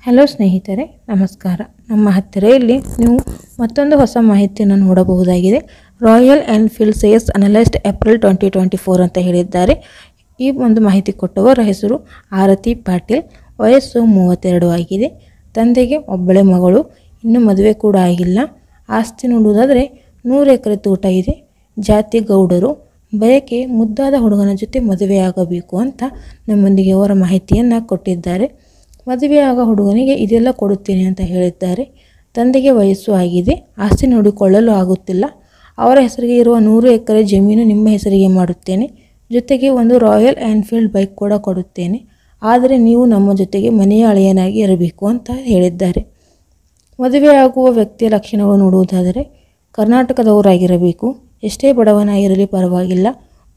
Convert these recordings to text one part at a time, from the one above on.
Hello ಸ್ನೇಹಿತರೆ, ನಮಸ್ಕಾರ. ನಮ್ಮ ಹತ್ತಿರ ಇಲ್ಲಿ ನೀವು ಮತ್ತೊಂದು ಹೊಸ ಮಾಹಿತಿಯನ್ನು ನೋಡಬಹುದಾಗಿದೆ. Royal Enfield sales analysed April 2024 ಅಂತ ಹೇಳಿದ್ದಾರೆ. ಈ ಒಂದು ಮಾಹಿತಿ ಕೊಟ್ಟವರ ಹೆಸರು ಆರತಿ ಪಾಟೀಲ್. ವಯಸ್ಸು 32 ಆಗಿದೆ. ತಂದೆಗೆ ಒಬ್ಬಳೆ ಮಗಳು, ಇನ್ನೂ ಮದುವೆ ಕೂಡ ಆಗಿಲ್ಲ. ಆಸ್ತಿ ನೋಡುವುದಾದರೆ 100 ಎಕರೆ ತೋಟ ಇದೆ. ಜಾತಿ ಗೌಡರು. ಬಯಕೆ ಮುದ್ದಾದ ಹುಡುಗನ ಜೊತೆ ಮದುವೆಯಾಗಬೇಕು ಅಂತ ನಮ್ಮೊಂದಿಗೆ ಅವರ ಮಾಹಿತಿಯನ್ನು ಕೊಟ್ಟಿದ್ದಾರೆ. ಮದುವೆಯಾಗ ಹುಡುಗನಿಗೆ ಇದೆಲ್ಲ ಕೊಡುತ್ತೇನೆ ಅಂತ ಹೇಳಿದ್ದಾರೆ. ತಂದೆಗೆ ವಯಸ್ಸು ಆಗಿದೆ. ಆಸ್ತಿ ನೋಡಿಕೊಳ್ಳಲು ಆಗುತ್ತಿಲ್ಲ. ಅವರ ಹೆಸರಿಗೆ ಇರುವ 100 ಎಕರೆ ಜಮೀನು ನಿಮ್ಮ ಹೆಸರಿಗೆ ಮಾಡುತ್ತೇನೆ. ಜೊತೆಗೆ ಒಂದು ರಾಯಲ್ ಎನ್ಫೀಲ್ಡ್ ಬೈಕ್ ಕೂಡ ಕೊಡುತ್ತೇನೆ. ಆದರೆ ನೀವು ನಮ್ಮ ಜೊತೆಗೆ ಮನೆಯ ಅಳಿಯನಾಗಿ ಇರಬೇಕು ಅಂತ ಹೇಳಿದ್ದಾರೆ. ಮದುವೆಯಾಗುವ ವ್ಯಕ್ತಿಯ ಲಕ್ಷಣಗಳು ನೋಡುವುದಾದರೆ ಕರ್ನಾಟಕದವರಾಗಿರಬೇಕು. ಎಷ್ಟೇ ಬಡವನಾಗಿರಲಿ ಪರವಾಗಿಲ್ಲ.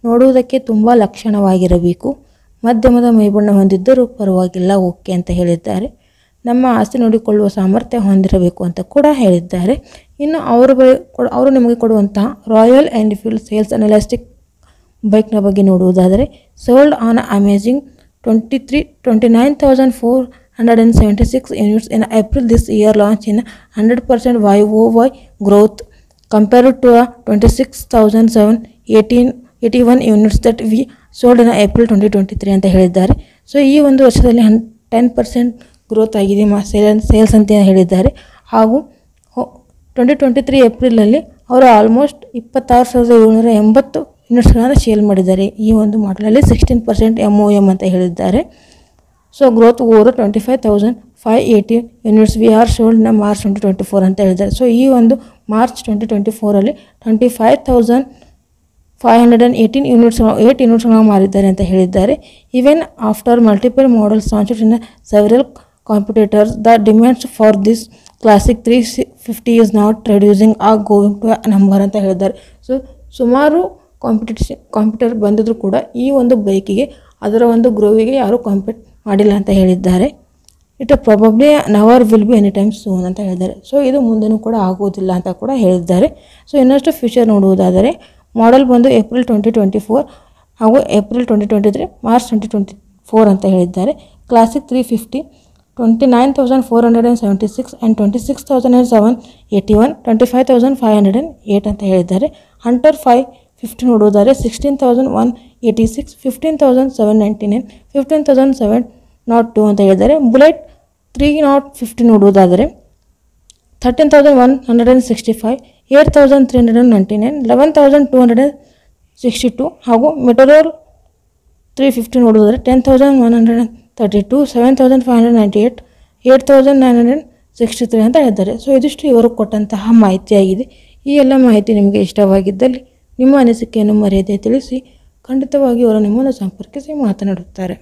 ನೋಡುವುದಕ್ಕೆ ತುಂಬ ಲಕ್ಷಣವಾಗಿರಬೇಕು. ಮಧ್ಯಮದ ಮೈಬಣ್ಣ ಹೊಂದಿದ್ದರೂ ಪರವಾಗಿಲ್ಲ, ಓಕೆ ಅಂತ ಹೇಳಿದ್ದಾರೆ. ನಮ್ಮ ಆಸ್ತಿ ನೋಡಿಕೊಳ್ಳುವ ಸಾಮರ್ಥ್ಯ ಹೊಂದಿರಬೇಕು ಅಂತ ಕೂಡ ಹೇಳಿದ್ದಾರೆ. ಇನ್ನು ಅವರು ನಿಮಗೆ ಕೊಡುವಂತಹ ರಾಯಲ್ ಎನ್ಫೀಲ್ಡ್ ಸೇಲ್ಸ್ ಅನಲಿಸ್ಟಿಕ್ ಬೈಕ್ನ ಬಗ್ಗೆ ನೋಡುವುದಾದರೆ sold on amazing 29,476 units in April this year, launch in 100% YoY growth compared to 26,781 units that we sold in April 2023 ಅಂತ ಹೇಳಿದ್ದಾರೆ. ಸೊ ಈ ಒಂದು ವರ್ಷದಲ್ಲಿ 10% ಗ್ರೋತ್ ಆಗಿದೆ ಸೇಲ್ಸ್ ಅಂತ ಹೇಳಿದ್ದಾರೆ. ಹಾಗೂ 2023 ಏಪ್ರಿಲಲ್ಲಿ ಅವರು ಆಲ್ಮೋಸ್ಟ್ 26,780 ಯೂನಿಟ್ಸ್ಗಳನ್ನು ಸೇಲ್ ಮಾಡಿದ್ದಾರೆ. ಈ ಒಂದು ಮಾಡಲಲ್ಲಿ 16% MOM ಅಂತ ಹೇಳಿದ್ದಾರೆ. So growth over 25,580 units we are sold in March 2024 ಅಂತ ಹೇಳಿದ್ದಾರೆ. ಸೊ ಈ ಒಂದು ಮಾರ್ಚ್ 2024ಅಲ್ಲಿ 25,518 ಯೂನಿಟ್ಸ್ಗಳನ್ನು ಮಾರಿದ್ದಾರೆ ಅಂತ ಹೇಳಿದ್ದಾರೆ. Even after multiple models launched in several competitors, the demands for this classic 350 is not reducing going to number ಅಂತ ಹೇಳಿದ್ದಾರೆ. ಸೊ ಸುಮಾರು ಕಾಂಪಿಟೇಟರ್ ಬಂದಿದ್ರು ಕೂಡ ಈ ಒಂದು ಬೈಕಿಗೆ, ಅದರ ಒಂದು ಗ್ರೋವಿಗೆ ಯಾರೂ ಕಾಂಪೀಟ್ ಮಾಡಿಲ್ಲ ಅಂತ ಹೇಳಿದ್ದಾರೆ. It probably never will be any time soon ಅಂತ ಹೇಳಿದ್ದಾರೆ. ಸೊ ಇದು ಮುಂದೆನೂ ಕೂಡ ಆಗುವುದಿಲ್ಲ ಅಂತ ಕೂಡ ಹೇಳಿದ್ದಾರೆ. ಸೊ ಇನ್ನಷ್ಟು ಫ್ಯೂಚರ್ ನೋಡುವುದಾದರೆ ಮಾಡೆಲ್ ಬಂದು ಏಪ್ರಿಲ್ 2024 ಹಾಗೂ ಏಪ್ರಿಲ್ 2023, ಮಾರ್ಚ್ 2024 ಅಂತ ಹೇಳಿದ್ದಾರೆ. ಕ್ಲಾಸಿಕ್ 350 29,476 ಆ್ಯಂಡ್ 26,781, 25,508 ಅಂತ ಹೇಳಿದ್ದಾರೆ. ಹಂಟರ್ 550 ನೋಡುವುದಾದರೆ 16,186, 15,799, 15,702 ಅಂತ ಹೇಳಿದ್ದಾರೆ. ಬುಲೆಟ್ 350 ನೋಡುವುದಾದರೆ 13,165, 8,399, 11,262 ಹಾಗೂ ಮೆಟರೋಲ್ 350 ನೋಡುವುದಾದರೆ 10,132, 7,598, 8,963 ಅಂತ ಹೇಳಿದ್ದಾರೆ. ಸೊ ಇದಿಷ್ಟು ಇವರು ಕೊಟ್ಟಂತಹ ಮಾಹಿತಿಯಾಗಿದೆ. ಈ ಎಲ್ಲ ಮಾಹಿತಿ ನಿಮಗೆ ಇಷ್ಟವಾಗಿದ್ದಲ್ಲಿ ನಿಮ್ಮ ಅನಿಸಿಕೆಯನ್ನು ಮರೆಯದೆ ತಿಳಿಸಿ. ಖಂಡಿತವಾಗಿ ಅವರು ನಿಮ್ಮನ್ನು ಸಂಪರ್ಕಿಸಿ ಮಾತನಾಡುತ್ತಾರೆ.